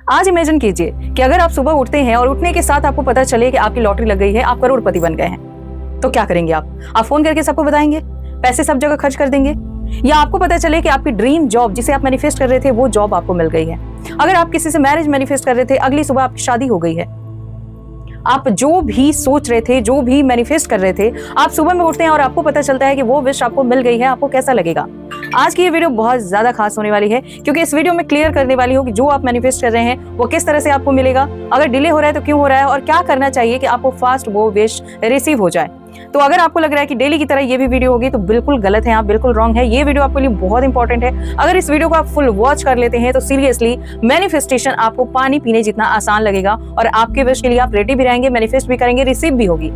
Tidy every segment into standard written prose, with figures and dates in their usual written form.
आज इमेजिन कीजिए कि अगर आप सुबह उठते हैं और उठने के साथ आपको पता चले कि आपकी लॉटरी लग गई है, आप करोड़पति बन गए हैं, तो क्या करेंगे आप फोन करके सबको बताएंगे, पैसे सब जगह खर्च कर देंगे? या आपको पता चले कि आपकी ड्रीम जॉब जिसे आप मैनिफेस्ट कर रहे थे वो जॉब आपको मिल गई है। अगर आप किसी से मैरिज मैनिफेस्ट कर रहे थे, अगली सुबह आपकी शादी हो गई है। आप जो भी सोच रहे थे, जो भी मैनिफेस्ट कर रहे थे, आप सुबह में उठते हैं और आपको पता चलता है कि वो विश आपको मिल गई है, आपको कैसा लगेगा? आज की ये वीडियो बहुत ज्यादा खास होने वाली है, क्योंकि इस वीडियो में क्लियर करने वाली हूँ कि जो आप मैनिफेस्ट कर रहे हैं वो किस तरह से आपको मिलेगा, अगर डिले हो रहा है तो क्यों हो रहा है, और क्या करना चाहिए कि आपको फास्ट वो विश रिसीव हो जाए। तो अगर आपको लग रहा है कि डेली की तरह ये भी वीडियो होगी, तो बिल्कुल गलत है, आप बिल्कुल रॉन्ग है। ये वीडियो आपके लिए बहुत इंपॉर्टेंट है। अगर इस वीडियो को आप फुल वॉच कर लेते हैं तो सीरियसली मैनिफेस्टेशन आपको पानी पीने जितना आसान लगेगा, और आपके विश के लिए आप रेडी भी रहेंगे, मैनिफेस्ट भी करेंगे, रिसीव भी होगी।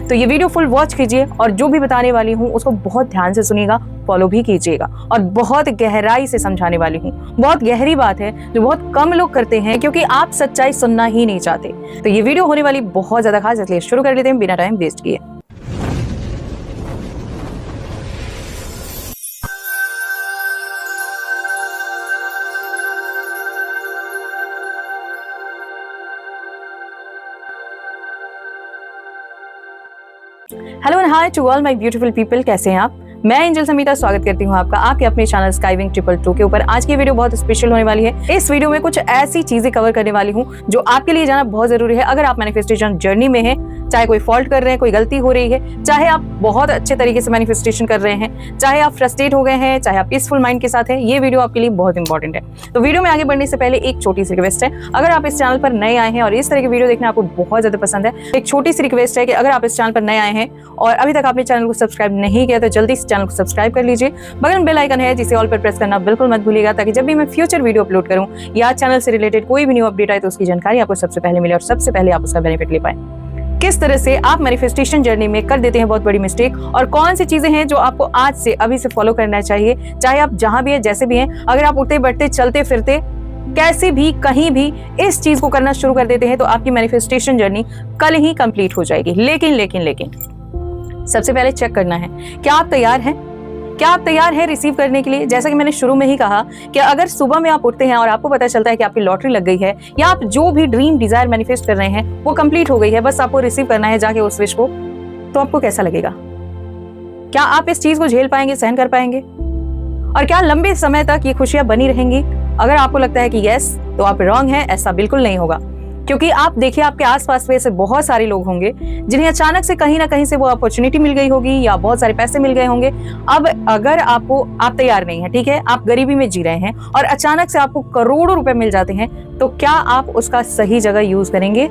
तो ये वीडियो फुल वॉच कीजिए, और जो भी बताने वाली हूँ उसको बहुत ध्यान से सुनिएगा, फॉलो भी कीजिएगा, और बहुत गहराई से समझाने वाली हूँ। बहुत गहरी बात है जो बहुत कम लोग करते हैं, क्योंकि आप सच्चाई सुनना ही नहीं चाहते। तो ये वीडियो होने वाली बहुत ज्यादा खास, इसलिए शुरू कर लेते हैं बिना टाइम वेस्ट किए। Hello and hi to all my beautiful people, कैसे हैं आप? मैं एंजल समीता स्वागत करती हूँ आपका आपके अपने चैनल स्काईविंग 222 के ऊपर। आज की वीडियो बहुत स्पेशल होने वाली है। इस वीडियो में कुछ ऐसी चीजें कवर करने वाली हूँ जो आपके लिए जाना बहुत जरूरी है। अगर आप मैनिफेस्टेशन जर्नी में हैं, चाहे कोई फॉल्ट कर रहे हैं, कोई गलती हो रही है, चाहे आप बहुत अच्छे तरीके से मैनिफेस्टेशन कर रहे हैं, चाहे आप फ्रस्ट्रेट हो गए हैं, चाहे आप पीसफुल माइंड के साथ हैं, ये वीडियो आपके लिए बहुत इंपॉर्टेंट है। तो वीडियो में आगे बढ़ने से पहले एक छोटी सी रिक्वेस्ट है, अगर आप इस चैनल पर नए आए हैं और इस तरह की वीडियो देखना आपको बहुत ज्यादा पसंद है, एक छोटी सी रिक्वेस्ट है कि अगर आप इस चैनल पर नए आए हैं और अभी तक आपने चैनल को सब्सक्राइब नहीं किया तो जल्दी से चैनल को सब्सक्राइब कर लीजिए। बगल में बेल आइकन है जिसे ऑल पर प्रेस करना बिल्कुल मत भूलिएगा, ताकि जब भी मैं फ्यूचर वीडियो अपलोड करूं या चैनल से रिलेटेड कोई भी न्यू अपडेट आए तो उसकी जानकारी आपको सबसे पहले मिले और सबसे पहले आप उसका बेनिफिट ले पाए। किस तरह से आप मैनिफेस्टेशन जर्नी में कर देते हैं बहुत बड़ी मिस्टेक, और कौन सी चीजें हैं जो आपको आज से अभी से फॉलो करना चाहिए, चाहे आप जहां भी हैं, जैसे भी हैं। अगर आप उठते बैठते चलते फिरते कैसे भी कहीं भी इस चीज को करना शुरू कर देते हैं तो आपकी मैनिफेस्टेशन जर्नी कल ही कंप्लीट हो जाएगी। लेकिन सबसे पहले चेक करना है, क्या आप तैयार हैं? क्या आप तैयार हैं रिसीव करने के लिए? जैसा कि मैंने शुरू में ही कहा कि अगर सुबह में आप उठते हैं और आपको पता चलता है कि आपकी लॉटरी लग गई है, या आप जो भी ड्रीम डिजायर मैनिफेस्ट कर रहे हैं वो कंप्लीट हो गई है, बस आपको रिसीव करना है जाके उस विश को, तो आपको कैसा लगेगा? क्या आप इस चीज को झेल पाएंगे, सहन कर पाएंगे? और क्या लंबे समय तक ये खुशियां बनी रहेंगी? अगर आपको लगता है कि यस, तो आप रॉन्ग हैं, ऐसा बिल्कुल नहीं होगा। क्योंकि आप देखिए, आपके आसपास में ऐसे बहुत सारे लोग होंगे जिन्हें अचानक से कहीं ना कहीं से वो अपॉर्चुनिटी मिल गई होगी, या बहुत सारे पैसे मिल गए होंगे। अब अगर आप तैयार नहीं है, ठीक है, आप गरीबी में जी रहे हैं और अचानक से आपको करोड़ों रुपए मिल जाते हैं, तो क्या आप उसका सही जगह यूज करेंगे?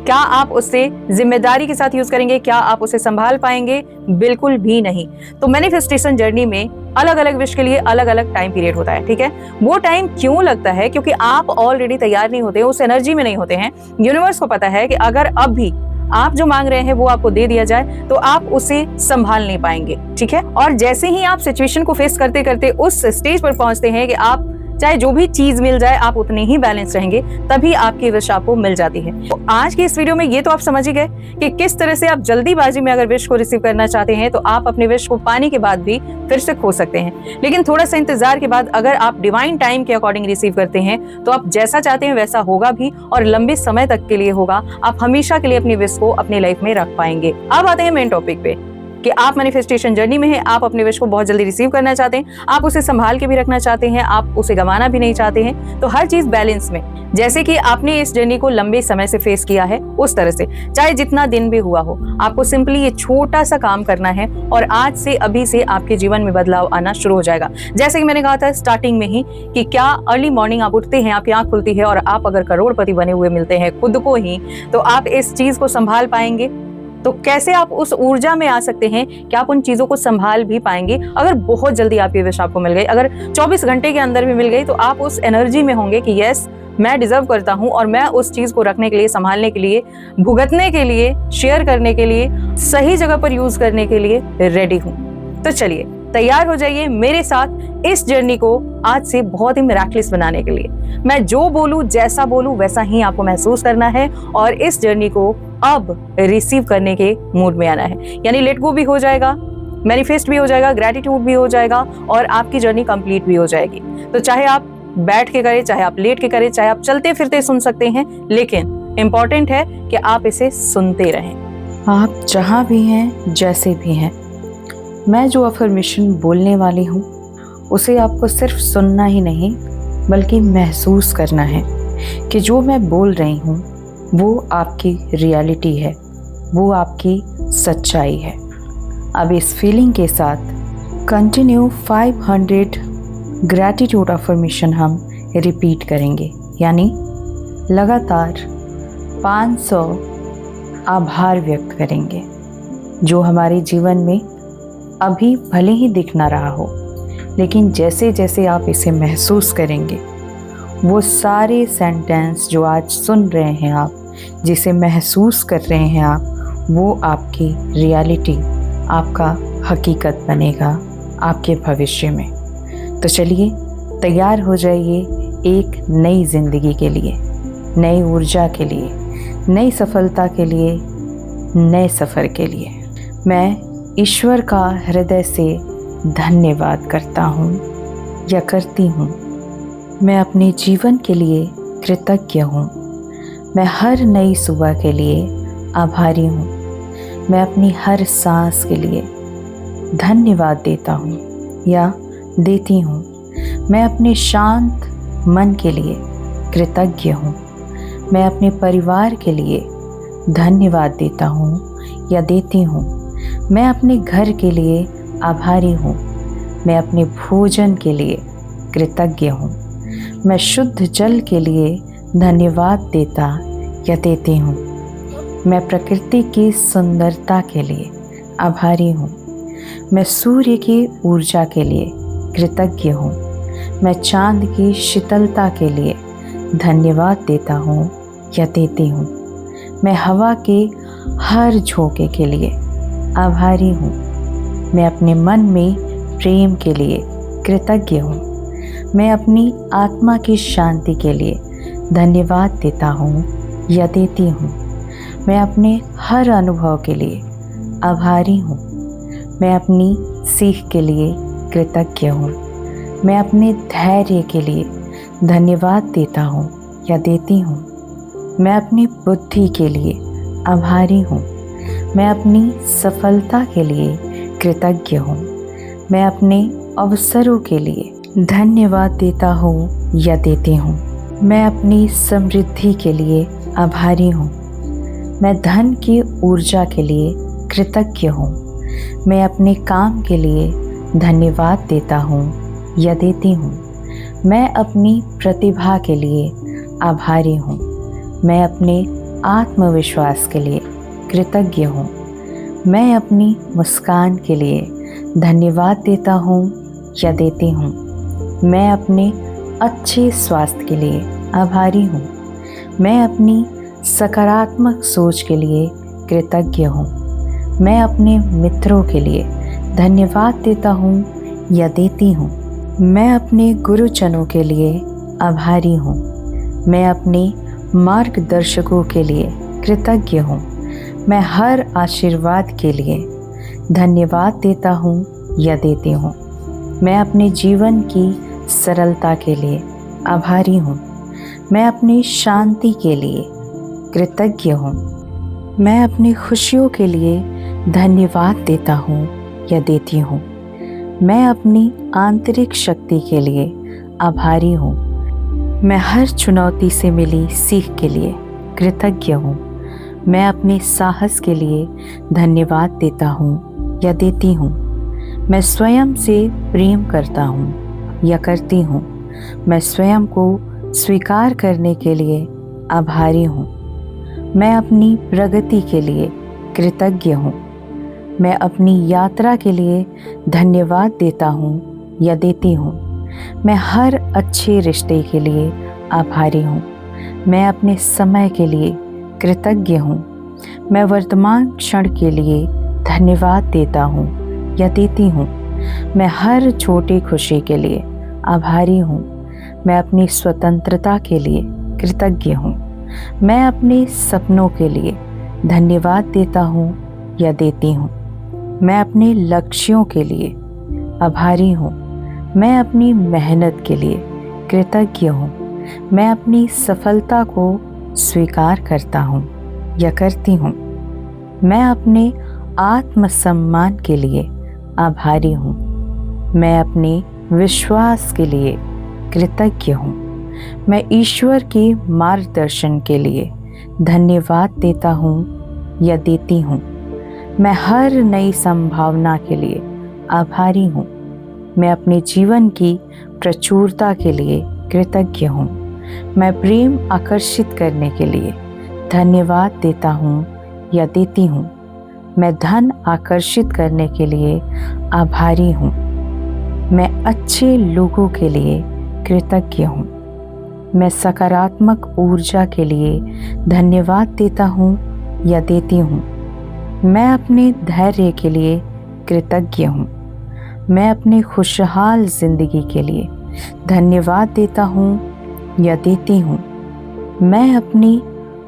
क्या आप उससे जिम्मेदारी के साथ यूज करेंगे? क्या आप उसे संभाल पाएंगे? बिल्कुल भी नहीं। तो मैनिफेस्टेशन जर्नी में अलग अलग विश के लिए अलग अलग टाइम पीरियड होता है, ठीक है। वो टाइम क्यों लगता है? क्योंकि आप ऑलरेडी तैयार नहीं होते, उस एनर्जी में नहीं होते हैं। यूनिवर्स को पता है कि अगर अब भी आप जो मांग रहे हैं वो आपको दे दिया जाए तो आप उसे संभाल नहीं पाएंगे, ठीक है। और जैसे ही आप सिचुएशन को फेस करते करते उस स्टेज पर पहुंचते हैं कि आप चाहे जो भी चीज मिल जाए आप उतने ही बैलेंस रहेंगे, तभी आपकी विश आपको मिल जाती है। तो आज की इस वीडियो में ये तो आप समझ ही गए कि किस तरह से आप जल्दीबाजी में अगर विश को रिसीव करना चाहते हैं तो आप अपने विश को पाने के बाद भी फिर से खो सकते हैं। लेकिन थोड़ा सा इंतजार के बाद अगर आप डिवाइन टाइम के अकॉर्डिंग रिसीव करते हैं तो आप जैसा चाहते हैं वैसा होगा भी, और लंबे समय तक के लिए होगा। आप हमेशा के लिए अपनी विश को अपनी लाइफ में रख पाएंगे। अब आते हैं मेन टॉपिक पे कि आप मैनिफेस्टेशन जर्नी में हैं, आप अपने विश को बहुत जल्दी रिसीव करना चाहते हैं, आप उसे संभाल के भी रखना चाहते हैं, आप उसे गंवाना भी नहीं चाहते हैं। तो हर चीज बैलेंस में, जैसे कि आपने इस जर्नी को लंबे समय से फेस किया है उस तरह से, चाहे जितना दिन भी हुआ हो, आपको सिंपली ये छोटा सा काम करना है और आज से अभी से आपके जीवन में बदलाव आना शुरू हो जाएगा। जैसे कि मैंने कहा था स्टार्टिंग में ही कि क्या अर्ली मॉर्निंग आप उठते हैं, आपकी आंख खुलती है और आप अगर करोड़पति बने हुए मिलते हैं खुद को ही, तो आप इस चीज को संभाल पाएंगे? तो कैसे आप उस ऊर्जा में आ सकते हैं कि आप उन चीजों को संभाल भी पाएंगे? अगर बहुत जल्दी आपकी विश आपको मिल गई, अगर 24 घंटे के अंदर भी मिल गई, तो आप उस एनर्जी में होंगे कि यस, मैं डिजर्व करता हूं और मैं उस चीज को रखने के लिए, संभालने के लिए, भुगतने के लिए, शेयर करने के लिए, सही जगह पर यूज करने के लिए रेडी हूं। तो चलिए तैयार हो जाइए मेरे साथ इस जर्नी को आज से बहुत ही मिराकलिस बनाने के लिए। मैं जो बोलूं, जैसा बोलूं, वैसा ही आपको महसूस करना है और इस जर्नी को अब रिसीव करने के मूड में आना है। यानी लेट गो भी हो जाएगा, मैनिफेस्ट भी हो जाएगा, ग्रेटिट्यूड भी हो जाएगा और आपकी जर्नी कंप्लीट भी हो जाएगी। तो चाहे आप बैठ के करें, चाहे आप लेट के करें, चाहे आप चलते फिरते सुन सकते हैं, लेकिन इम्पॉर्टेंट है कि आप इसे सुनते रहें। आप जहाँ भी हैं, जैसे भी हैं, मैं जो अफर्मेशन बोलने वाली हूँ उसे आपको सिर्फ सुनना ही नहीं बल्कि महसूस करना है कि जो मैं बोल रही हूँ वो आपकी रियलिटी है, वो आपकी सच्चाई है। अब इस फीलिंग के साथ कंटिन्यू 500 ग्रैटिट्यूड अफर्मेशन हम रिपीट करेंगे, यानी लगातार 500 आभार व्यक्त करेंगे जो हमारे जीवन में अभी भले ही दिख ना रहा हो, लेकिन जैसे जैसे आप इसे महसूस करेंगे वो सारे सेंटेंस जो आज सुन रहे हैं आप, जिसे महसूस कर रहे हैं आप, वो आपकी रियलिटी, आपका हकीकत बनेगा आपके भविष्य में। तो चलिए तैयार हो जाइए एक नई ज़िंदगी के लिए, नई ऊर्जा के लिए, नई सफलता के लिए, नए सफ़र के लिए। मैं ईश्वर का हृदय से धन्यवाद करता हूँ या करती हूँ। मैं अपने जीवन के लिए कृतज्ञ हूँ। मैं हर नई सुबह के लिए आभारी हूँ। मैं अपनी हर सांस के लिए धन्यवाद देता हूँ या देती हूँ। मैं अपने शांत मन के लिए कृतज्ञ हूँ। मैं अपने परिवार के लिए धन्यवाद देता हूँ या देती हूँ। मैं अपने घर के लिए आभारी हूँ। मैं अपने भोजन के लिए कृतज्ञ हूँ। मैं शुद्ध जल के लिए धन्यवाद देता या देती हूँ। मैं प्रकृति की सुंदरता के लिए आभारी हूँ। मैं सूर्य की ऊर्जा के लिए कृतज्ञ हूँ। मैं चाँद की शीतलता के लिए धन्यवाद देता हूँ या देती हूँ। मैं हवा के हर झोंके के लिए आभारी हूँ। मैं अपने मन में प्रेम के लिए कृतज्ञ हूँ। मैं अपनी आत्मा की शांति के लिए धन्यवाद देता हूँ या देती हूँ। मैं अपने हर अनुभव के लिए आभारी हूँ। मैं अपनी सीख के लिए कृतज्ञ हूँ। मैं अपने धैर्य के लिए धन्यवाद देता हूँ या देती हूँ। मैं अपनी बुद्धि के लिए आभारी हूँ। मैं अपनी सफलता के लिए कृतज्ञ हूँ। मैं अपने अवसरों के लिए धन्यवाद देता हूँ या देती हूँ। मैं अपनी समृद्धि के लिए आभारी हूँ। मैं धन की ऊर्जा के लिए कृतज्ञ हूँ। मैं अपने काम के लिए धन्यवाद देता हूँ या देती हूँ। मैं अपनी प्रतिभा के लिए आभारी हूँ। मैं अपने आत्मविश्वास के लिए कृतज्ञ हूँ। मैं अपनी मुस्कान के लिए धन्यवाद देता हूँ या देती हूँ। मैं अपने अच्छे स्वास्थ्य के लिए आभारी हूँ। मैं अपनी सकारात्मक सोच के लिए कृतज्ञ हूँ। मैं अपने मित्रों के लिए धन्यवाद देता हूँ या देती हूँ। मैं अपने गुरुजनों के लिए आभारी हूँ। मैं अपने मार्गदर्शकों के लिए कृतज्ञ हूँ। मैं हर आशीर्वाद के लिए धन्यवाद देता हूँ या देती हूँ। मैं अपने जीवन की सरलता के लिए आभारी हूँ। मैं अपनी शांति के लिए कृतज्ञ हूँ। मैं अपनी खुशियों के लिए धन्यवाद देता हूँ या देती हूँ। मैं अपनी आंतरिक शक्ति के लिए आभारी हूँ। मैं हर चुनौती से मिली सीख के लिए कृतज्ञ हूँ। मैं अपने साहस के लिए धन्यवाद देता हूँ या देती हूँ। मैं स्वयं से प्रेम करता हूँ या करती हूँ। मैं स्वयं को स्वीकार करने के लिए आभारी हूँ। मैं अपनी प्रगति के लिए कृतज्ञ हूँ। मैं अपनी यात्रा के लिए धन्यवाद देता हूँ या देती हूँ। मैं हर अच्छे रिश्ते के लिए आभारी हूँ। मैं अपने समय के लिए कृतज्ञ हूँ। मैं वर्तमान क्षण के लिए धन्यवाद देता हूँ या देती हूँ। मैं हर छोटी खुशी के लिए आभारी हूँ। मैं अपनी स्वतंत्रता के लिए कृतज्ञ हूँ। मैं अपने सपनों के लिए धन्यवाद देता हूँ या देती हूँ। मैं अपने लक्ष्यों के लिए आभारी हूँ। मैं अपनी मेहनत के लिए कृतज्ञ हूँ। मैं अपनी सफलता को स्वीकार करता हूँ या करती हूँ। मैं अपने आत्मसम्मान के लिए आभारी हूँ। मैं अपने विश्वास के लिए कृतज्ञ हूँ। मैं ईश्वर के मार्गदर्शन के लिए धन्यवाद देता हूँ या देती हूँ। मैं हर नई संभावना के लिए आभारी हूँ। मैं अपने जीवन की प्रचुरता के लिए कृतज्ञ हूँ। मैं प्रेम आकर्षित करने के लिए धन्यवाद देता हूँ या देती हूँ। मैं धन आकर्षित करने के लिए आभारी हूँ। मैं अच्छे लोगों के लिए कृतज्ञ हूँ। मैं सकारात्मक ऊर्जा के लिए धन्यवाद देता हूँ या देती हूँ। मैं अपने धैर्य के लिए कृतज्ञ हूँ। मैं अपनी खुशहाल जिंदगी के लिए धन्यवाद देता हूँ या देती हूँ। मैं अपनी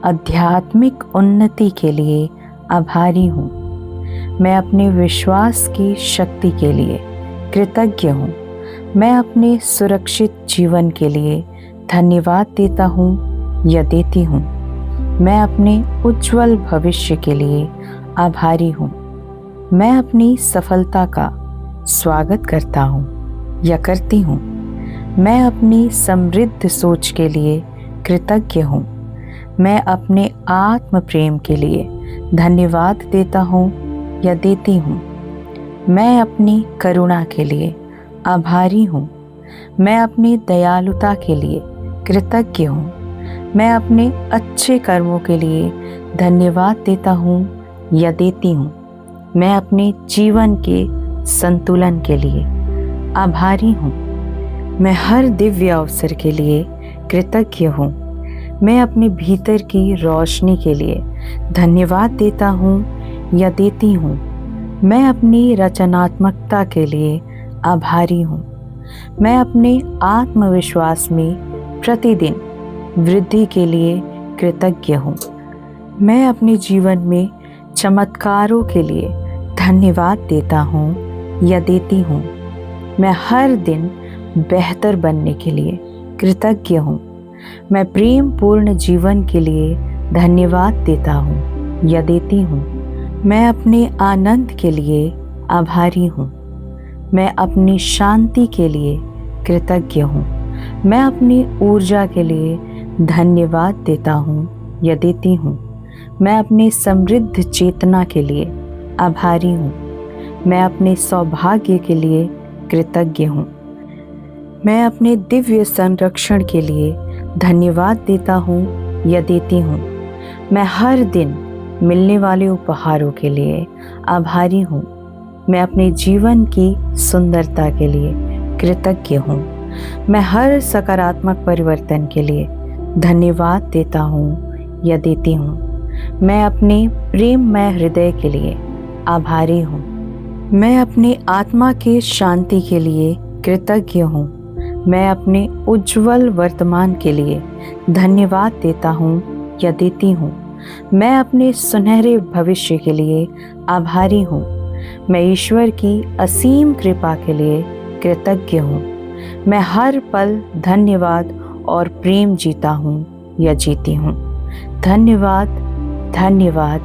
आध्यात्मिक उन्नति के लिए आभारी हूँ। मैं अपने विश्वास की शक्ति के लिए कृतज्ञ हूँ। मैं अपने सुरक्षित जीवन के लिए धन्यवाद देता हूँ या देती हूँ। मैं अपने उज्जवल भविष्य के लिए आभारी हूँ। मैं अपनी सफलता का स्वागत करता हूँ या करती हूँ। मैं अपनी समृद्ध सोच के लिए कृतज्ञ हूँ। मैं अपने आत्म प्रेम के लिए धन्यवाद देता हूँ या देती हूँ। मैं अपनी करुणा के लिए आभारी हूँ। मैं अपनी दयालुता के लिए कृतज्ञ हूँ। मैं अपने अच्छे कर्मों के लिए धन्यवाद देता हूँ या देती हूँ। मैं अपने जीवन के संतुलन के लिए आभारी हूँ। मैं हर दिव्य अवसर के लिए कृतज्ञ हूँ। मैं अपने भीतर की रोशनी के लिए धन्यवाद देता हूँ या देती हूँ। मैं अपनी रचनात्मकता के लिए आभारी हूँ। मैं अपने आत्मविश्वास में प्रतिदिन वृद्धि के लिए कृतज्ञ हूँ। मैं अपने जीवन में चमत्कारों के लिए धन्यवाद देता हूँ या देती हूँ। मैं हर दिन बेहतर बनने के लिए कृतज्ञ हूँ। मैं प्रेम पूर्ण जीवन के लिए धन्यवाद देता हूँ या देती हूँ। मैं अपने आनंद के लिए आभारी हूँ। मैं अपनी शांति के लिए कृतज्ञ हूँ। मैं अपनी ऊर्जा के लिए धन्यवाद देता हूँ या देती हूँ। मैं अपनी समृद्ध चेतना के लिए आभारी हूँ। मैं अपने सौभाग्य के लिए कृतज्ञ हूँ। मैं अपने दिव्य संरक्षण के लिए धन्यवाद देता हूँ या देती हूँ। मैं हर दिन मिलने वाले उपहारों के लिए आभारी हूँ। मैं अपने जीवन की सुंदरता के लिए कृतज्ञ हूँ। मैं हर सकारात्मक परिवर्तन के लिए धन्यवाद देता हूँ या देती हूँ। मैं अपने प्रेममय हृदय के लिए आभारी हूँ। मैं अपनी आत्मा के शांति के लिए कृतज्ञ हूँ। मैं अपने उज्जवल वर्तमान के लिए धन्यवाद देता हूँ या देती हूँ। मैं अपने सुनहरे भविष्य के लिए आभारी हूँ। मैं ईश्वर की असीम कृपा के लिए कृतज्ञ हूँ। मैं हर पल धन्यवाद और प्रेम जीता हूँ या जीती हूँ। धन्यवाद, धन्यवाद,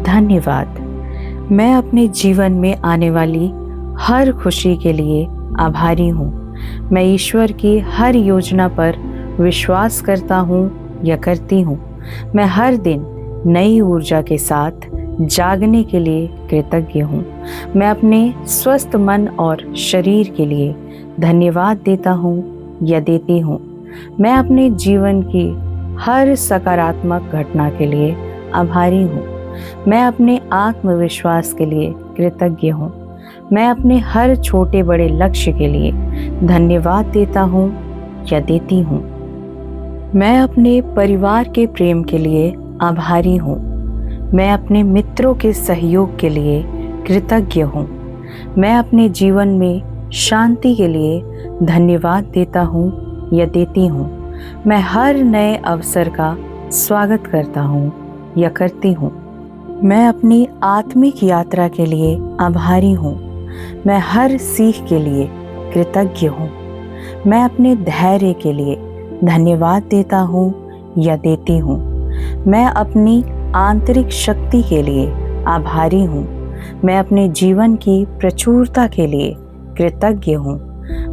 धन्यवाद। मैं अपने जीवन में आने वाली हर खुशी के लिए आभारी हूँ। मैं ईश्वर की हर योजना पर विश्वास करता हूँ या करती हूँ। मैं हर दिन नई ऊर्जा के साथ जागने के लिए कृतज्ञ हूँ। मैं अपने स्वस्थ मन और शरीर के लिए धन्यवाद देता हूँ या देती हूँ। मैं अपने जीवन की हर सकारात्मक घटना के लिए आभारी हूँ। मैं अपने आत्मविश्वास के लिए कृतज्ञ हूँ। मैं अपने हर छोटे बड़े लक्ष्य के लिए धन्यवाद देता हूँ या देती हूँ। मैं अपने परिवार के प्रेम के लिए आभारी हूँ। मैं अपने मित्रों के सहयोग के लिए कृतज्ञ हूँ। मैं अपने जीवन में शांति के लिए धन्यवाद देता हूँ या देती हूँ। मैं हर नए अवसर का स्वागत करता हूँ या करती हूँ। मैं अपनी आत्मिक यात्रा के लिए आभारी हूँ। मैं हर सीख के लिए कृतज्ञ हूँ। मैं अपने धैर्य के लिए धन्यवाद देता हूँ या देती हूँ। मैं अपनी आंतरिक शक्ति के लिए आभारी हूँ। मैं अपने जीवन की प्रचुरता के लिए कृतज्ञ हूँ।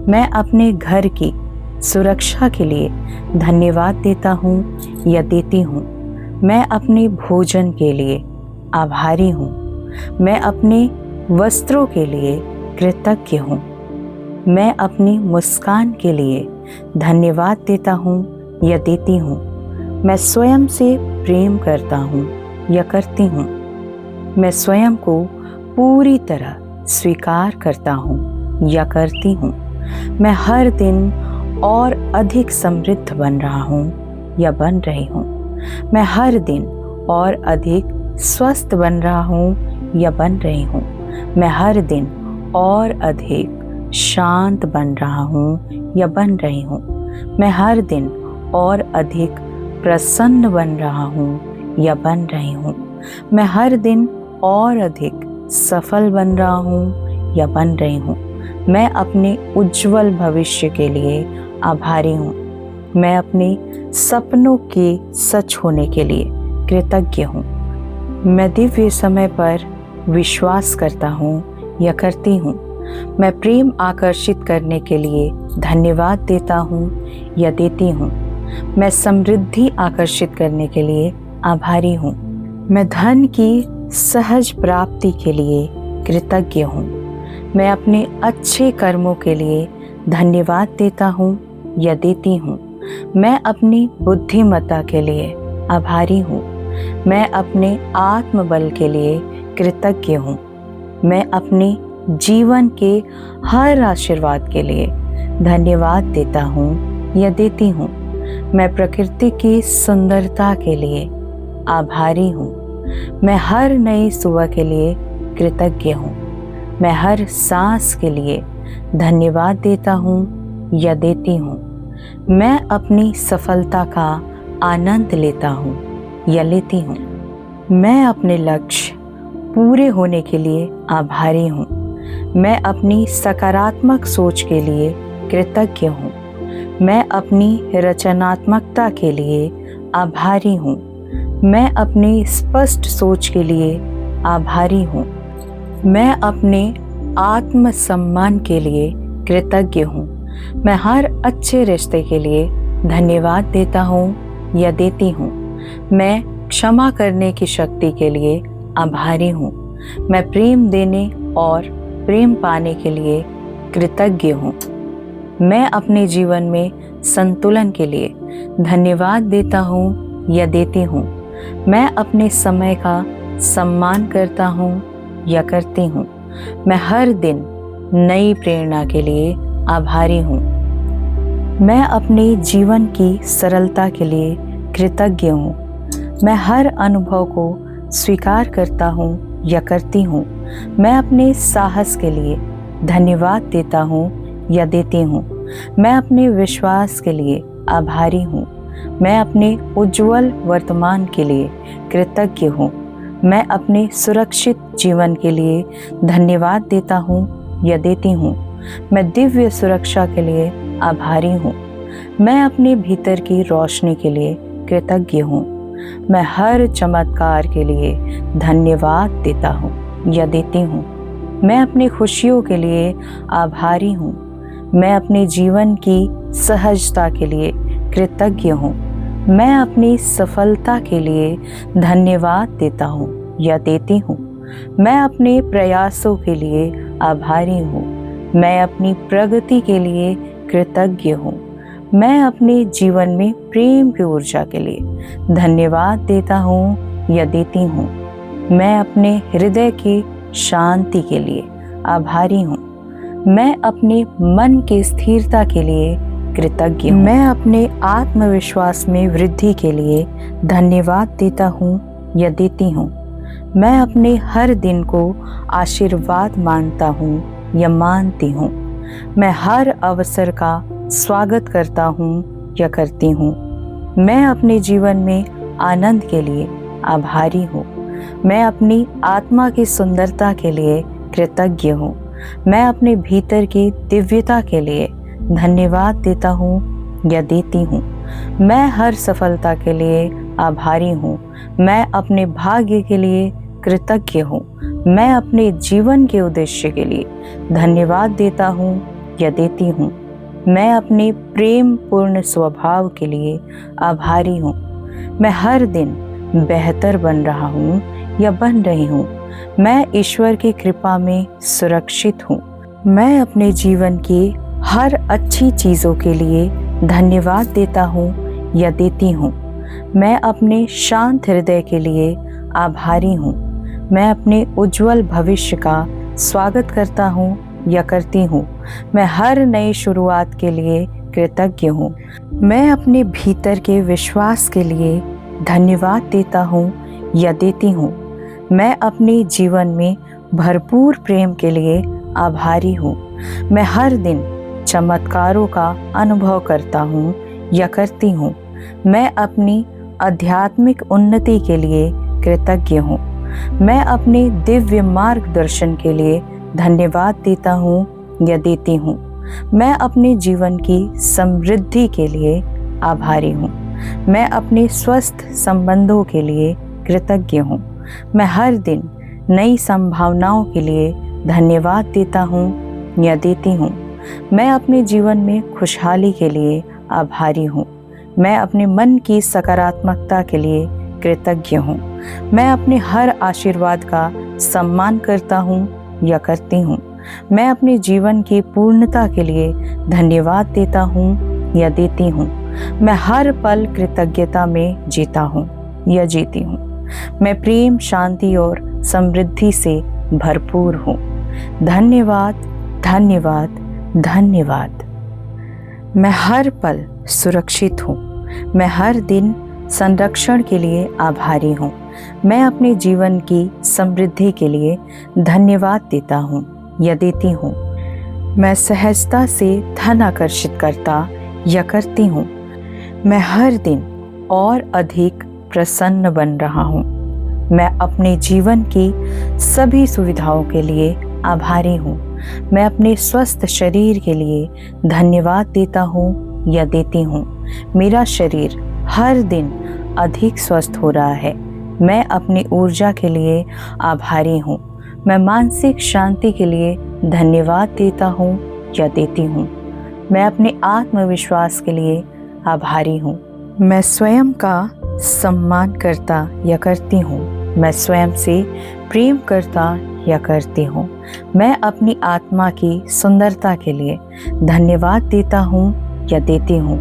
मैं अपने घर की सुरक्षा के लिए धन्यवाद देता हूँ या देती हूँ। मैं अपने भोजन के लिए आभारी हूँ। मैं अपने वस्त्रों के लिए कृतज्ञ हूँ। मैं अपनी मुस्कान के लिए धन्यवाद देता हूँ या देती हूँ। मैं स्वयं से प्रेम करता हूँ या करती हूँ। मैं स्वयं को पूरी तरह स्वीकार करता हूँ या करती हूँ। मैं हर दिन और अधिक समृद्ध बन रहा हूँ या बन रही हूँ। मैं हर दिन और अधिक स्वस्थ बन रहा हूँ या बन रही हूँ। मैं हर दिन और अधिक शांत बन रहा हूँ या बन रही हूँ। मैं हर दिन और अधिक प्रसन्न बन रहा हूँ या बन रही हूँ। मैं हर दिन और अधिक सफल बन रहा हूँ या बन रही हूँ। मैं अपने उज्जवल भविष्य के लिए आभारी हूँ। मैं अपने सपनों के सच होने के लिए कृतज्ञ हूँ। मैं दिव्य समय पर विश्वास करता हूँ या करती हूँ। मैं प्रेम आकर्षित करने के लिए धन्यवाद देता हूँ या देती हूँ। मैं समृद्धि आकर्षित करने के लिए आभारी हूँ। मैं धन की सहज प्राप्ति के लिए कृतज्ञ हूँ। मैं अपने अच्छे कर्मों के लिए धन्यवाद देता हूँ या देती हूँ। मैं अपनी बुद्धिमत्ता के लिए आभारी हूँ। मैं अपने आत्मबल के लिए कृतज्ञ हूँ। मैं अपने जीवन के हर आशीर्वाद के लिए धन्यवाद देता हूँ या देती हूँ। मैं प्रकृति की सुंदरता के लिए आभारी हूँ। मैं हर नई सुबह के लिए कृतज्ञ हूँ। मैं हर सांस के लिए धन्यवाद देता हूँ या देती हूँ। मैं अपनी सफलता का आनंद लेता हूँ या लेती हूँ। मैं अपने लक्ष्य पूरे होने के लिए आभारी हूँ। मैं अपनी सकारात्मक सोच के लिए कृतज्ञ हूँ। मैं अपनी रचनात्मकता के लिए आभारी हूँ। मैं अपनी स्पष्ट सोच के लिए आभारी हूँ। मैं अपने आत्मसम्मान के लिए कृतज्ञ हूँ। मैं हर अच्छे रिश्ते के लिए धन्यवाद देता हूँ या देती हूँ। मैं क्षमा करने की शक्ति के लिए आभारी हूँ। मैं प्रेम देने और प्रेम पाने के लिए कृतज्ञ हूँ। मैं अपने जीवन में संतुलन के लिए धन्यवाद देता हूँ या देती हूँ। मैं अपने समय का सम्मान करता हूँ या करती हूँ। मैं हर दिन नई प्रेरणा के लिए आभारी हूँ। मैं अपने जीवन की सरलता के लिए कृतज्ञ हूँ। मैं हर अनुभव को स्वीकार करता हूँ या करती हूँ। मैं अपने साहस के लिए धन्यवाद देता हूँ या देती हूँ। मैं अपने विश्वास के लिए आभारी हूँ। मैं अपने उज्जवल वर्तमान के लिए कृतज्ञ हूँ। मैं अपने सुरक्षित जीवन के लिए धन्यवाद देता हूँ या देती हूँ। मैं दिव्य सुरक्षा के लिए आभारी हूँ। मैं अपने भीतर की रोशनी के लिए कृतज्ञ हूँ। मैं हर चमत्कार के लिए धन्यवाद देता हूँ या देती हूँ। मैं अपनी खुशियों के लिए आभारी हूँ। मैं अपने जीवन की सहजता के लिए कृतज्ञ हूँ। मैं अपनी सफलता के लिए धन्यवाद देता हूँ या देती हूँ। मैं अपने प्रयासों के लिए आभारी हूँ। मैं अपनी प्रगति के लिए कृतज्ञ हूँ। मैं अपने जीवन में प्रेम की ऊर्जा के लिए धन्यवाद देता हूँ या देती हूँ। मैं अपने हृदय की शांति के लिए आभारी हूँ। मैं अपने मन की स्थिरता के लिए कृतज्ञ हूँ। मैं अपने आत्मविश्वास में वृद्धि के लिए धन्यवाद देता हूँ या देती हूँ। मैं अपने हर दिन को आशीर्वाद मानता हूँ या मानती हूँ। मैं हर अवसर का स्वागत करता हूँ या करती हूँ। मैं अपने जीवन में आनंद के लिए आभारी हूँ। मैं अपनी आत्मा की सुंदरता के लिए कृतज्ञ हूँ। मैं अपने भीतर की दिव्यता के लिए धन्यवाद देता हूँ या देती हूँ। मैं हर सफलता के लिए आभारी हूँ। मैं अपने भाग्य के लिए कृतज्ञ हूँ। मैं अपने जीवन के उद्देश्य के लिए धन्यवाद देता हूँ या देती हूँ। मैं अपने प्रेम पूर्ण स्वभाव के लिए आभारी हूँ। मैं हर दिन बेहतर बन रहा हूँ या बन रही हूँ। मैं ईश्वर की कृपा में सुरक्षित हूँ। मैं अपने जीवन की हर अच्छी चीज़ों के लिए धन्यवाद देता हूँ या देती हूँ। मैं अपने शांत हृदय के लिए आभारी हूँ। मैं अपने उज्जवल भविष्य का स्वागत करता हूँ या करती हूँ। मैं हर नई शुरुआत के लिए कृतज्ञ हूँ। मैं अपने भीतर के विश्वास के लिए धन्यवाद देता हूँ या देती हूँ। मैं अपने जीवन में भरपूर प्रेम के लिए आभारी हूँ। मैं हर दिन चमत्कारों का अनुभव करता हूँ या करती हूँ। मैं अपनी आध्यात्मिक उन्नति के लिए कृतज्ञ हूँ। मैं अपने दिव्य मार्गदर्शन के लिए धन्यवाद देता हूँ या देती हूँ। मैं अपने जीवन की समृद्धि के लिए आभारी हूँ। मैं अपने स्वस्थ संबंधों के लिए कृतज्ञ हूँ। मैं हर दिन नई संभावनाओं के लिए धन्यवाद देता हूँ या देती हूँ। मैं अपने जीवन में खुशहाली के लिए आभारी हूँ। मैं अपने मन की सकारात्मकता के लिए कृतज्ञ हूँ। मैं अपने हर आशीर्वाद का सम्मान करता हूँ या करती हूँ। मैं अपने जीवन की पूर्णता के लिए धन्यवाद देता हूँ या देती हूँ। मैं हर पल कृतज्ञता में जीता हूँ या जीती हूँ। मैं प्रेम, शांति और समृद्धि से भरपूर हूँ। धन्यवाद, धन्यवाद, धन्यवाद। मैं हर पल सुरक्षित हूँ। मैं हर दिन संरक्षण के लिए आभारी हूँ। मैं अपने जीवन की समृद्धि के लिए धन्यवाद देता हूँ या देती हूँ। मैं सहजता से धन आकर्षित करता या करती हूँ। मैं हर दिन और अधिक प्रसन्न बन रहा हूँ। मैं अपने जीवन की सभी सुविधाओं के लिए आभारी हूँ। मैं अपने स्वस्थ शरीर के लिए धन्यवाद देता हूँ या देती हूँ। मेरा शरीर हर दिन अधिक स्वस्थ हो रहा है। मैं अपनी ऊर्जा के लिए आभारी हूँ। मैं मानसिक शांति के लिए धन्यवाद देता हूँ या देती हूँ। मैं अपने आत्मविश्वास के लिए आभारी हूँ। मैं स्वयं का सम्मान करता या करती हूँ। मैं स्वयं से प्रेम करता या करती हूँ। मैं अपनी आत्मा की सुंदरता के लिए धन्यवाद देता हूँ या देती हूँ।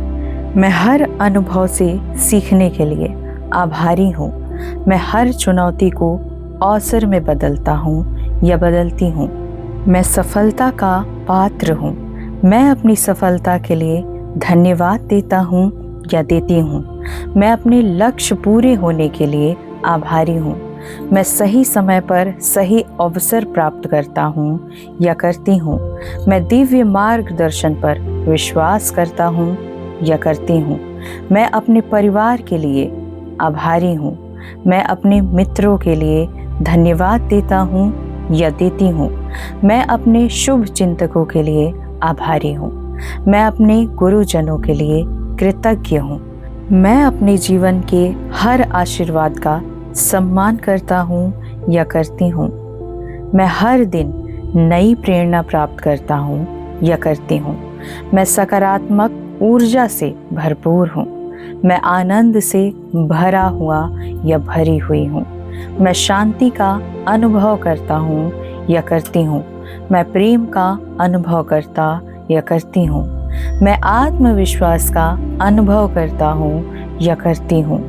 मैं हर अनुभव से सीखने के लिए आभारी हूँ। मैं हर चुनौती को अवसर में बदलता हूँ या बदलती हूँ। मैं सफलता का पात्र हूँ। मैं अपनी सफलता के लिए धन्यवाद देता हूँ या देती हूँ। मैं अपने लक्ष्य पूरे होने के लिए आभारी हूँ। मैं सही समय पर सही अवसर प्राप्त करता हूँ या करती हूँ। मैं दिव्य मार्गदर्शन पर विश्वास करता हूँ या करती हूँ। मैं अपने परिवार के लिए आभारी हूँ। मैं अपने मित्रों के लिए धन्यवाद देता हूँ या देती हूँ। मैं अपने शुभ चिंतकों के लिए आभारी हूँ। मैं अपने गुरुजनों के लिए कृतज्ञ हूँ। मैं अपने जीवन के हर आशीर्वाद का सम्मान करता हूँ या करती हूँ। मैं हर दिन नई प्रेरणा प्राप्त करता हूँ या करती हूँ। मैं सकारात्मक ऊर्जा से भरपूर हूँ। मैं आनंद से भरा हुआ या भरी हुई हूँ। मैं शांति का अनुभव करता हूँ या करती हूँ। मैं प्रेम का अनुभव करता या करती हूँ। मैं आत्मविश्वास का अनुभव करता हूँ या करती हूँ।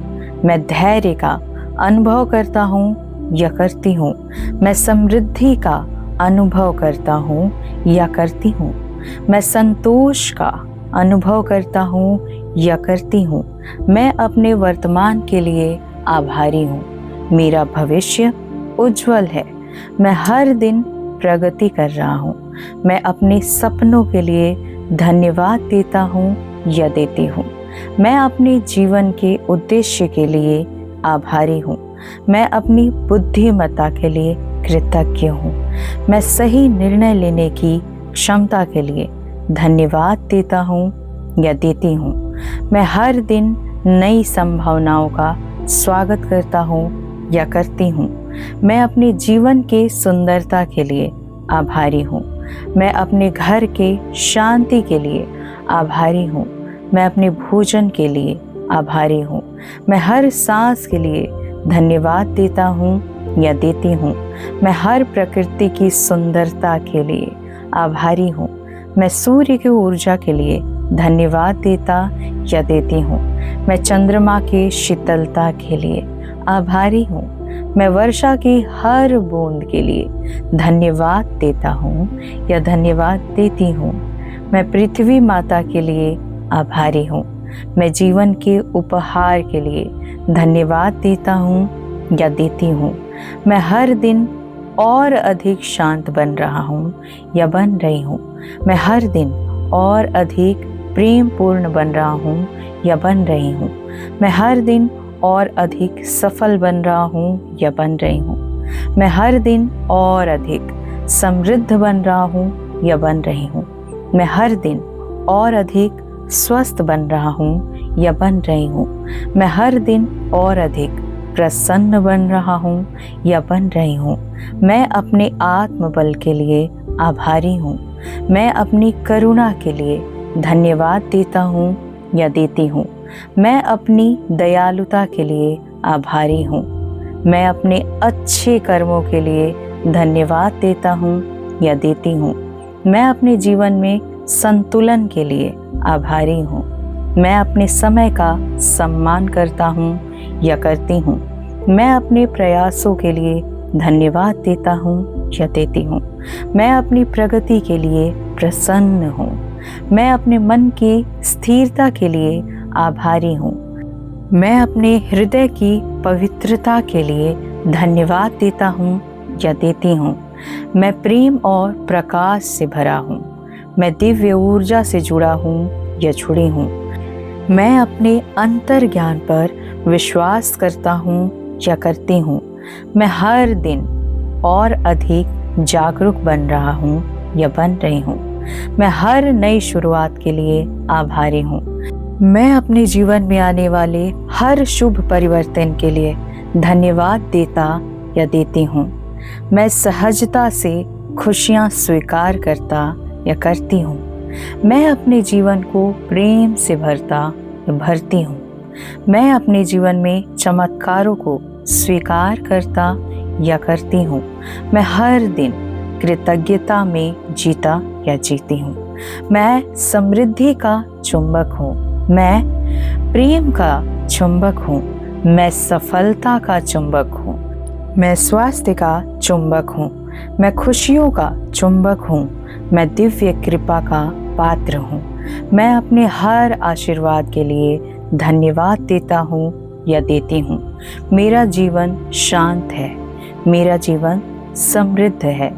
मैं धैर्य का अनुभव करता हूँ या करती हूँ। मैं समृद्धि का अनुभव करता हूँ या करती हूँ। मैं संतोष का अनुभव करता हूँ या करती हूँ। मैं अपने वर्तमान के लिए आभारी हूँ। मेरा भविष्य उज्जवल है। मैं हर दिन प्रगति कर रहा हूँ। मैं अपने सपनों के लिए धन्यवाद देता हूँ या देती हूँ। मैं अपने जीवन के उद्देश्य के लिए आभारी हूँ। मैं अपनी बुद्धिमत्ता के लिए कृतज्ञ हूँ। मैं सही निर्णय लेने की क्षमता के लिए धन्यवाद देता हूँ या देती हूँ। मैं हर दिन नई संभावनाओं का स्वागत करता हूँ या करती हूँ। मैं अपने जीवन के सुंदरता के लिए आभारी हूँ। मैं अपने घर के शांति के लिए आभारी हूँ। मैं अपने भोजन के लिए आभारी हूँ। मैं हर सांस के लिए धन्यवाद देता हूँ या देती हूँ। मैं हर प्रकृति की सुंदरता के लिए आभारी हूँ। मैं सूर्य की ऊर्जा के लिए धन्यवाद देता या देती हूँ। मैं चंद्रमा की शीतलता के लिए आभारी हूँ। मैं वर्षा की हर बूंद के लिए धन्यवाद देता हूँ या धन्यवाद देती हूँ। मैं पृथ्वी माता के लिए आभारी हूँ। मैं जीवन के उपहार के लिए धन्यवाद देता हूँ या देती हूँ। मैं हर दिन और अधिक शांत बन रहा हूँ या बन रही हूँ। मैं हर दिन और अधिक प्रेम पूर्ण बन रहा हूँ या बन रही हूँ। मैं हर दिन और अधिक सफल बन रहा हूँ या बन रही हूँ। मैं हर दिन और अधिक समृद्ध बन रहा हूँ या बन रही हूँ। मैं हर दिन और अधिक स्वस्थ बन रहा हूँ या बन रही हूँ। मैं हर दिन और अधिक प्रसन्न बन रहा हूँ या बन रही हूँ। मैं अपने आत्मबल के लिए आभारी हूँ। मैं अपनी करुणा के लिए धन्यवाद देता हूँ या देती हूँ। मैं अपनी दयालुता के लिए आभारी हूँ। मैं अपने अच्छे कर्मों के लिए धन्यवाद देता हूँ या देती हूँ। मैं अपने जीवन में संतुलन के लिए आभारी हूँ। मैं अपने समय का सम्मान करता हूँ या करती हूँ। मैं अपने प्रयासों के लिए धन्यवाद देता हूँ या देती हूँ। मैं अपनी प्रगति के लिए प्रसन्न हूँ। मैं अपने मन की स्थिरता के लिए आभारी हूँ। मैं अपने हृदय की पवित्रता के लिए धन्यवाद देता हूँ या देती हूँ। मैं प्रेम और प्रकाश से भरा हूँ। मैं दिव्य ऊर्जा से जुड़ा हूँ या जुड़ी हूँ। मैं अपने अंतर ज्ञान पर विश्वास करता हूँ या करती हूँ। मैं हर दिन और अधिक जागरूक बन रहा हूँ या बन रही हूँ। मैं हर नई शुरुआत के लिए आभारी हूँ। मैं अपने जीवन में आने वाले हर शुभ परिवर्तन के लिए धन्यवाद देता या देती हूँ। मैं सहजता से खुशियाँ स्वीकार करता या करती हूँ। मैं अपने जीवन को प्रेम से भरता या भरती हूँ। मैं अपने जीवन में चमत्कारों को स्वीकार करता या करती हूँ। मैं हर दिन कृतज्ञता में जीता या जीती हूँ। मैं समृद्धि का चुंबक हूँ। मैं प्रेम का चुंबक हूँ। मैं सफलता का चुंबक हूँ। मैं स्वास्थ्य का चुंबक हूँ। मैं खुशियों का चुंबक हूँ। मैं दिव्य कृपा का पात्र हूँ। मैं अपने हर आशीर्वाद के लिए धन्यवाद देता हूँ या देती हूँ। मेरा जीवन शांत है। मेरा जीवन समृद्ध है।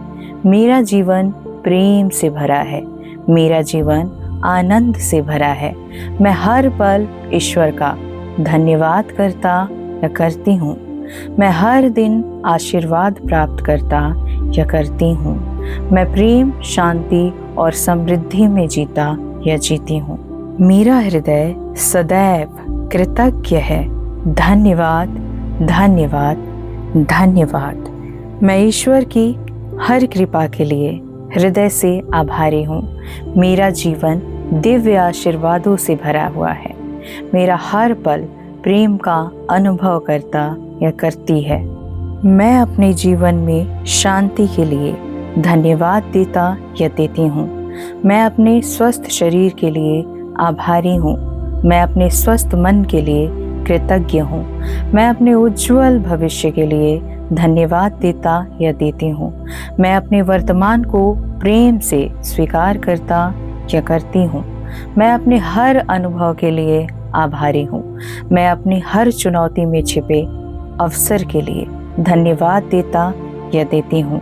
मेरा जीवन प्रेम से भरा है। मेरा जीवन आनंद से भरा है। मैं हर पल ईश्वर का धन्यवाद करता या करती हूँ। मैं हर दिन आशीर्वाद प्राप्त करता या करती हूँ। मैं प्रेम, शांति और समृद्धि में जीता या जीती हूँ। मेरा हृदय सदैव कृतज्ञ है। धन्यवाद, धन्यवाद, धन्यवाद। मैं ईश्वर की हर कृपा के लिए हृदय से आभारी हूँ। मेरा जीवन दिव्य आशीर्वादों से भरा हुआ है। मेरा हर पल प्रेम का अनुभव करता या करती है। मैं अपने जीवन में शांति के लिए धन्यवाद देता या देती हूँ। मैं अपने स्वस्थ शरीर के लिए आभारी हूँ। मैं अपने स्वस्थ मन के लिए कृतज्ञ हूँ। मैं अपने उज्जवल भविष्य के लिए धन्यवाद देता या देती हूँ। मैं अपने वर्तमान को प्रेम से स्वीकार करता या करती हूँ। मैं अपने हर अनुभव के लिए आभारी हूँ। मैं अपनी हर चुनौती में छिपे अवसर के लिए धन्यवाद देता या देती हूँ।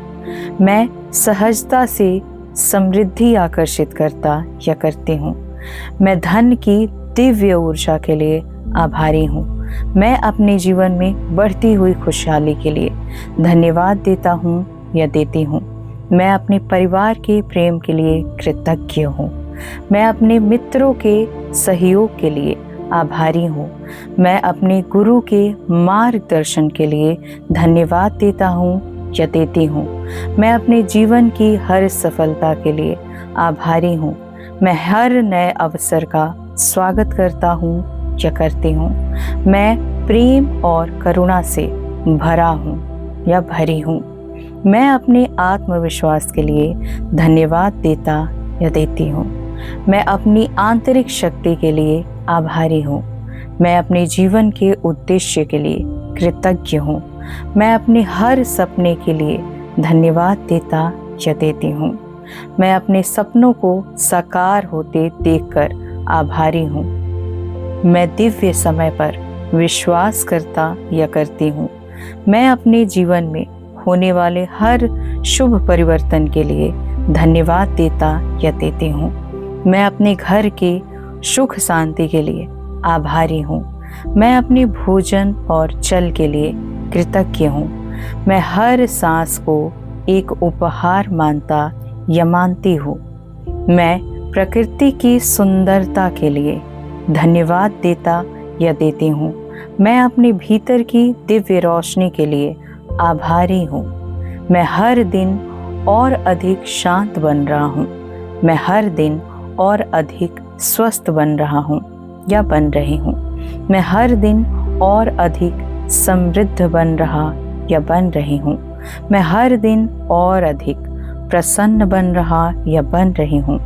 मैं सहजता से समृद्धि आकर्षित करता या करती हूँ। मैं धन की दिव्य ऊर्जा के लिए आभारी हूँ। मैं अपने जीवन में बढ़ती हुई खुशहाली के लिए धन्यवाद देता हूँ या देती हूँ। मैं अपने परिवार के प्रेम के लिए कृतज्ञ हूँ। मैं अपने मित्रों के सहयोग के लिए आभारी हूँ। मैं अपने गुरु के मार्गदर्शन के लिए धन्यवाद देता हूँ या देती हूँ। मैं अपने जीवन की हर सफलता के लिए आभारी हूँ। मैं हर नए अवसर का स्वागत करता हूँ या करती हूँ। मैं प्रेम और करुणा से भरा हूँ या भरी हूँ। मैं अपने आत्मविश्वास के लिए धन्यवाद देता या देती हूँ। मैं अपनी आंतरिक शक्ति के लिए आभारी हूँ। मैं अपने जीवन के उद्देश्य के लिए कृतज्ञ हूँ। मैं अपने हर सपने के लिए धन्यवाद देता या देती हूँ। मैं अपने सपनों को साकार होते देखकर आभारी हूँ। मैं दिव्य समय पर विश्वास करता या करती हूँ। मैं अपने जीवन में होने वाले हर शुभ परिवर्तन के लिए धन्यवाद देता या देती हूँ। मैं अपने घर के सुख शांति के लिए आभारी हूँ। मैं अपने भोजन और जल के लिए कृतज्ञ हूँ। मैं हर सांस को एक उपहार मानता या मानती हूँ। मैं प्रकृति की सुंदरता के लिए धन्यवाद देता या देती हूँ। मैं अपने भीतर की दिव्य रोशनी के लिए आभारी हूँ। मैं हर दिन और अधिक शांत बन रहा हूँ। मैं हर दिन और अधिक स्वस्थ बन रहा हूँ या बन रही हूँ। मैं हर दिन और अधिक समृद्ध बन रहा या बन रही हूँ। मैं हर दिन और अधिक प्रसन्न बन रहा या बन रही हूँ।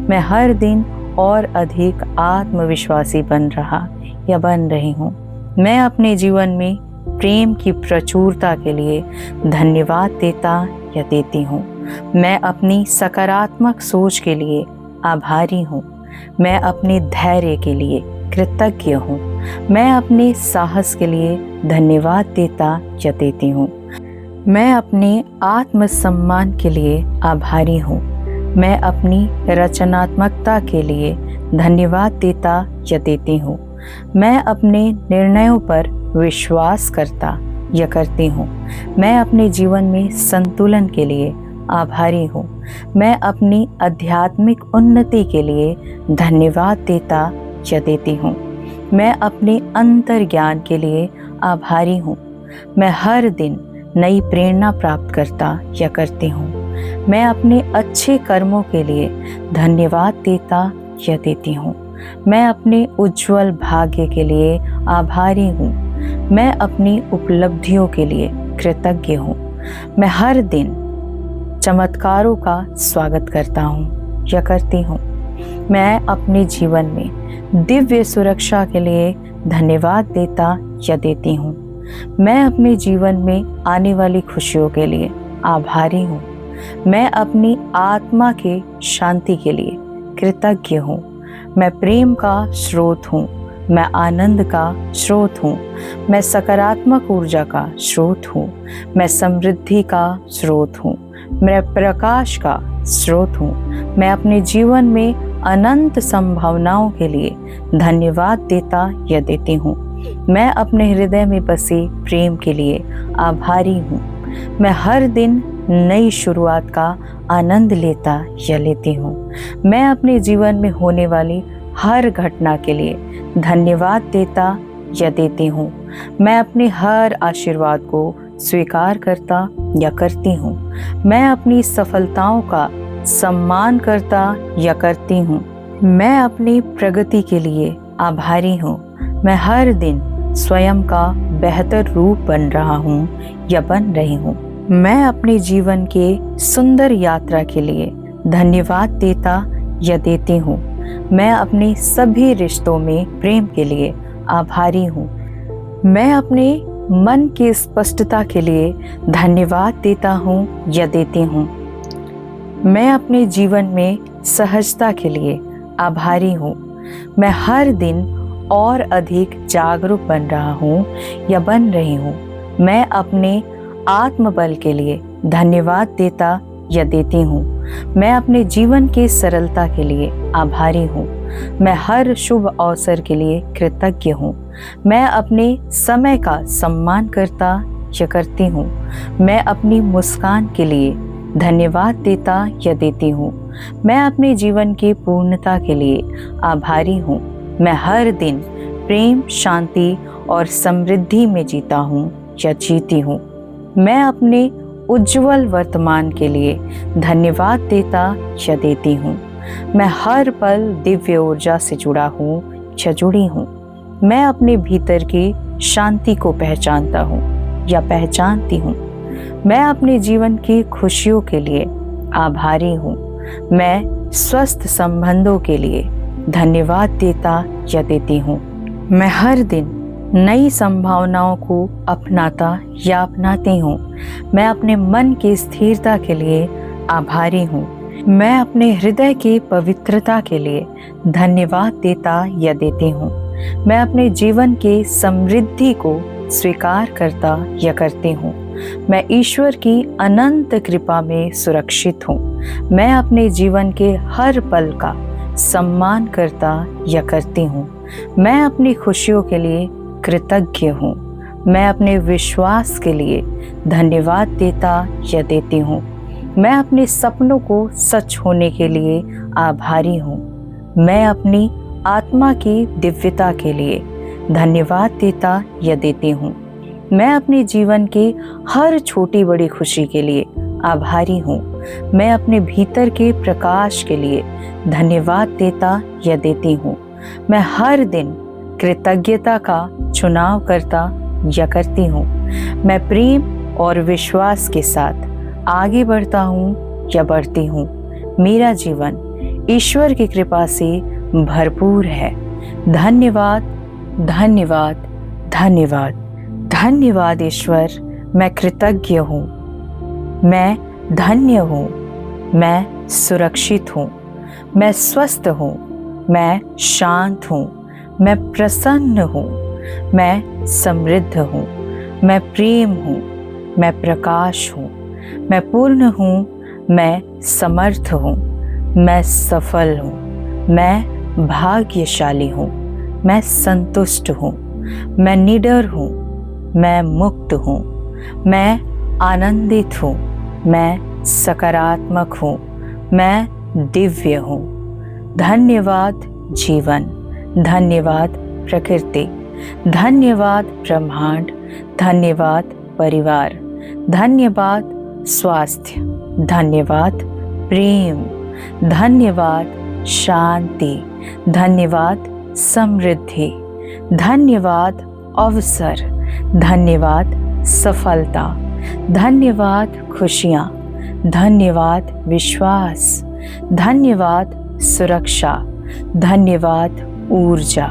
मैं हर दिन और अधिक आत्मविश्वासी बन रहा या बन रही हूँ। मैं अपने जीवन में प्रेम की प्रचुरता के लिए धन्यवाद देता या देती हूँ। मैं अपनी सकारात्मक सोच के लिए आभारी हूँ। मैं अपने धैर्य के लिए कृतज्ञ हूँ। मैं अपने साहस के लिए धन्यवाद देता या देती हूँ। मैं अपने आत्मसम्मान के लिए आभारी हूँ। मैं अपनी रचनात्मकता के लिए धन्यवाद देता या देती हूँ। मैं अपने निर्णयों पर विश्वास करता या करती हूँ। मैं अपने जीवन में संतुलन के लिए आभारी हूँ। मैं अपनी आध्यात्मिक उन्नति के लिए धन्यवाद देता या देती हूँ। मैं अपने अंतर्ज्ञान के लिए आभारी हूँ। मैं हर दिन नई प्रेरणा प्राप्त करता या करती हूँ। मैं अपने अच्छे कर्मों के लिए धन्यवाद देता या देती हूँ। मैं अपने उज्जवल भाग्य के लिए आभारी हूँ। मैं अपनी उपलब्धियों के लिए कृतज्ञ हूँ। मैं हर दिन चमत्कारों का स्वागत करता हूँ या करती हूँ। मैं अपने जीवन में दिव्य सुरक्षा के लिए धन्यवाद देता या देती हूँ। मैं अपने जीवन में आने वाली खुशियों के लिए आभारी हूँ। मैं अपनी आत्मा के शांति के लिए कृतज्ञ हूँ। मैं प्रेम का स्रोत हूँ। मैं आनंद का स्रोत हूँ। मैं सकारात्मक ऊर्जा का स्रोत हूँ। मैं समृद्धि का स्रोत हूँ। मैं प्रकाश का स्रोत हूँ। मैं अपने जीवन में अनंत संभावनाओं के लिए धन्यवाद देता या देती हूँ। मैं अपने हृदय में बसे प्रेम के लिए आभारी हूँ। मैं हर दिन नई शुरुआत का आनंद लेता या लेती हूँ। मैं अपने जीवन में होने वाली हर घटना के लिए धन्यवाद देता या देती हूँ। मैं अपने हर आशीर्वाद को स्वीकार करता या करती हूँ। मैं अपनी सफलताओं का सम्मान करता या करती हूँ। मैं अपनी प्रगति के लिए आभारी हूँ। मैं हर दिन स्वयं का बेहतर रूप बन रहा हूँ या बन रही हूँ। मैं अपने जीवन के सुंदर यात्रा के लिए धन्यवाद देता या देती हूँ। मैं अपने सभी रिश्तों में प्रेम के लिए आभारी हूँ। मैं अपने मन की स्पष्टता के लिए धन्यवाद देता हूँ या देती हूँ। मैं अपने जीवन में सहजता के लिए आभारी हूँ। मैं हर दिन और अधिक जागरूक बन रहा हूँ या बन रही हूँ। मैं अपने आत्मबल के लिए धन्यवाद देता या देती हूँ। मैं अपने जीवन की सरलता के लिए आभारी हूँ। मैं हर शुभ अवसर के लिए कृतज्ञ हूँ। मैं अपने समय का सम्मान करता या करती हूँ। मैं अपनी मुस्कान के लिए धन्यवाद देता या देती हूँ। मैं अपने जीवन की पूर्णता के लिए आभारी हूँ। मैं हर दिन प्रेम, शांति और समृद्धि में जीता हूँ या जीती हूँ। मैं अपने उज्जवल वर्तमान के लिए धन्यवाद देता या देती हूँ। मैं हर पल दिव्य ऊर्जा से जुड़ा हूँ या जुड़ी हूँ। मैं अपने भीतर की शांति को पहचानता हूँ या पहचानती हूँ। मैं अपने जीवन की खुशियों के लिए आभारी हूँ। मैं स्वस्थ संबंधों के लिए धन्यवाद देता या देती हूँ। मैं हर दिन नई संभावनाओं को अपनाता या अपनाती हूँ। मैं अपने मन की स्थिरता के लिए आभारी हूँ। मैं अपने हृदय की पवित्रता के लिए धन्यवाद देता या देती हूँ। मैं अपने जीवन की समृद्धि को स्वीकार करता या करती हूँ। मैं ईश्वर की अनंत कृपा में सुरक्षित हूँ। मैं अपने जीवन के हर पल का सम्मान करता या करती हूँ। मैं अपनी खुशियों के लिए कृतज्ञ हूँ। मैं अपने विश्वास के लिए धन्यवाद देता या देती हूँ। मैं अपने सपनों को सच होने के लिए आभारी हूँ। मैं अपनी आत्मा की दिव्यता के लिए धन्यवाद देता या देती हूँ। मैं अपने जीवन की हर छोटी बड़ी खुशी के लिए आभारी हूँ। मैं अपने भीतर के प्रकाश के लिए धन्यवाद देता या देती हूँ। मैं हर दिन कृतज्ञता का चुनाव करता या करती हूँ। मैं प्रेम और विश्वास के साथ आगे बढ़ता हूँ या बढ़ती हूँ। मेरा जीवन ईश्वर की कृपा से भरपूर है। धन्यवाद, धन्यवाद, धन्यवाद। धन्यवाद ईश्वर, मैं कृतज्ञ हूँ। मैं धन्य हूँ। मैं सुरक्षित हूँ। मैं स्वस्थ हूँ। मैं शांत हूँ। मैं प्रसन्न हूँ। मैं समृद्ध हूँ। मैं प्रेम हूँ। मैं प्रकाश हूँ। मैं पूर्ण हूँ। मैं समर्थ हूँ। मैं सफल हूँ। मैं भाग्यशाली हूँ। मैं संतुष्ट हूँ। मैं निडर हूँ। मैं मुक्त हूँ। मैं आनंदित हूँ। मैं सकारात्मक हूँ। मैं दिव्य हूँ। धन्यवाद जीवन, धन्यवाद प्रकृति, धन्यवाद ब्रह्मांड, धन्यवाद परिवार, धन्यवाद स्वास्थ्य, धन्यवाद प्रेम, धन्यवाद शांति, धन्यवाद समृद्धि, धन्यवाद अवसर, धन्यवाद सफलता, धन्यवाद खुशियाँ, धन्यवाद विश्वास, धन्यवाद सुरक्षा, धन्यवाद ऊर्जा,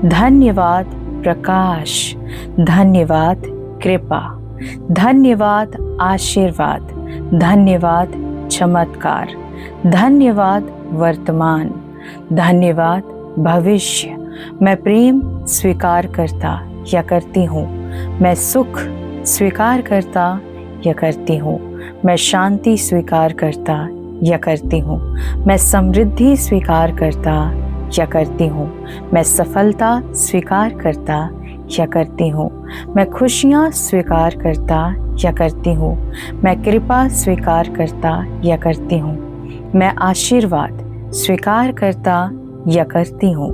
धन्यवाद प्रकाश, धन्यवाद कृपा, धन्यवाद आशीर्वाद, धन्यवाद चमत्कार, धन्यवाद वर्तमान, धन्यवाद भविष्य। मैं प्रेम स्वीकार करता या करती हूँ। मैं सुख स्वीकार करता या करती हूँ। मैं शांति स्वीकार करता या करती हूँ। मैं समृद्धि स्वीकार करता या करती हूँ। मैं सफलता स्वीकार करता या करती हूँ। मैं खुशियाँ स्वीकार करता या करती हूँ। मैं कृपा स्वीकार करता या करती हूँ। मैं आशीर्वाद स्वीकार करता या करती हूँ।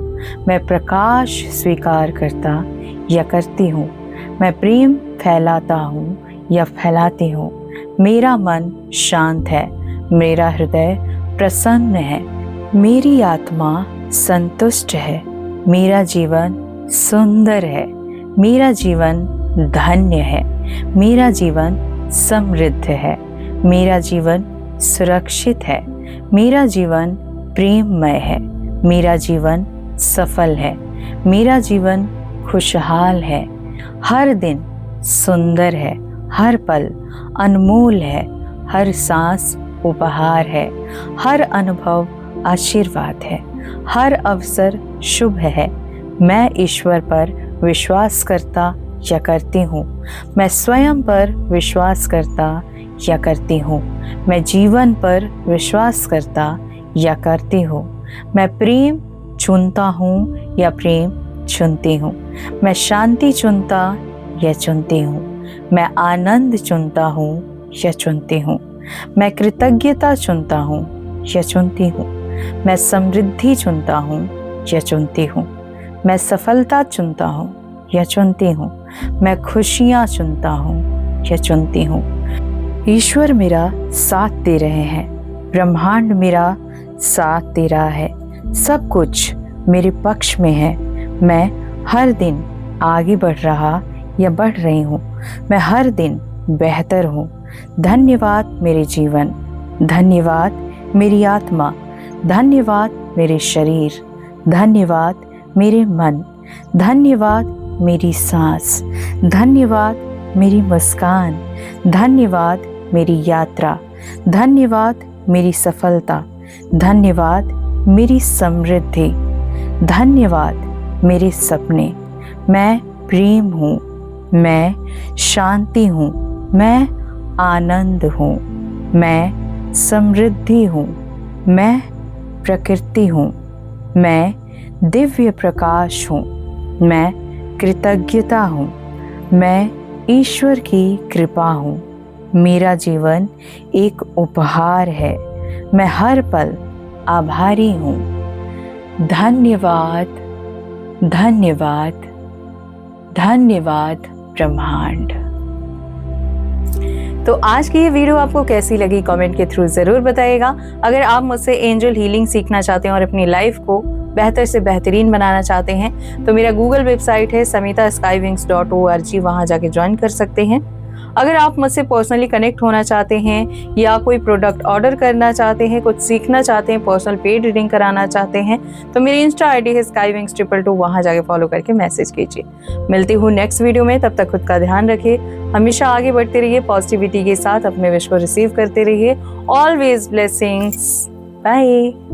मैं प्रकाश स्वीकार करता या करती हूँ। मैं प्रेम फैलाता हूँ या फैलाती हूँ। मेरा मन शांत है। मेरा हृदय प्रसन्न है। मेरी आत्मा संतुष्ट है। मेरा जीवन सुंदर है। मेरा जीवन धन्य है। मेरा जीवन समृद्ध है। मेरा जीवन सुरक्षित है। मेरा जीवन प्रेममय है। मेरा जीवन सफल है। मेरा जीवन खुशहाल है। हर दिन सुंदर है। हर पल अनमोल है। हर सांस उपहार है। हर अनुभव आशीर्वाद है। हर अवसर शुभ है। मैं ईश्वर पर विश्वास करता या करती हूँ। मैं स्वयं पर विश्वास करता या करती हूँ। मैं जीवन पर विश्वास करता या करती हूँ। मैं प्रेम चुनता हूँ या प्रेम चुनती हूँ। मैं शांति चुनता या चुनती हूँ। मैं आनंद चुनता हूँ या चुनती हूँ। मैं कृतज्ञता चुनता हूँ या चुनती हूँ। मैं समृद्धि चुनता हूँ या चुनती हूँ। मैं सफलता चुनता हूँ या चुनती हूँ। मैं खुशियाँ चुनता हूँ या चुनती हूँ। ईश्वर मेरा साथ दे रहे हैं, ब्रह्मांड मेरा साथ दे रहा है, सब कुछ मेरे पक्ष में है। मैं हर दिन आगे बढ़ रहा या बढ़ रही हूँ। मैं हर दिन बेहतर हूँ। धन्यवाद मेरे जीवन, धन्यवाद मेरी आत्मा, धन्यवाद मेरे शरीर, धन्यवाद मेरे मन, धन्यवाद मेरी सांस, धन्यवाद मेरी मुस्कान, धन्यवाद मेरी यात्रा, धन्यवाद मेरी सफलता, धन्यवाद मेरी समृद्धि, धन्यवाद मेरे सपने। मैं प्रेम हूँ, मैं शांति हूँ, मैं आनंद हूँ, मैं समृद्धि हूँ, मैं प्रकृति हूँ, मैं दिव्य प्रकाश हूँ, मैं कृतज्ञता हूँ, मैं ईश्वर की कृपा हूँ। मेरा जीवन एक उपहार है। मैं हर पल आभारी हूँ। धन्यवाद, धन्यवाद, धन्यवाद ब्रह्मांड। तो आज की ये वीडियो आपको कैसी लगी कमेंट के थ्रू जरूर बताइएगा। अगर आप मुझसे एंजल हीलिंग सीखना चाहते हैं और अपनी लाइफ को बेहतर से बेहतरीन बनाना चाहते हैं तो मेरा गूगल वेबसाइट है samitaskywings.org, वहां जाके ज्वाइन कर सकते हैं। अगर आप मुझसे पर्सनली कनेक्ट होना चाहते हैं या कोई प्रोडक्ट ऑर्डर करना चाहते हैं, कुछ सीखना चाहते हैं, पर्सनल पेड रीडिंग कराना चाहते हैं तो मेरी इंस्टा आईडी है skywings222, वहां जाके फॉलो करके मैसेज कीजिए। मिलती हूँ नेक्स्ट वीडियो में, तब तक खुद का ध्यान रखिए, हमेशा आगे बढ़ते रहिए, पॉजिटिविटी के साथ अपने विश को रिसीव करते रहिए। Always blessings. बाय।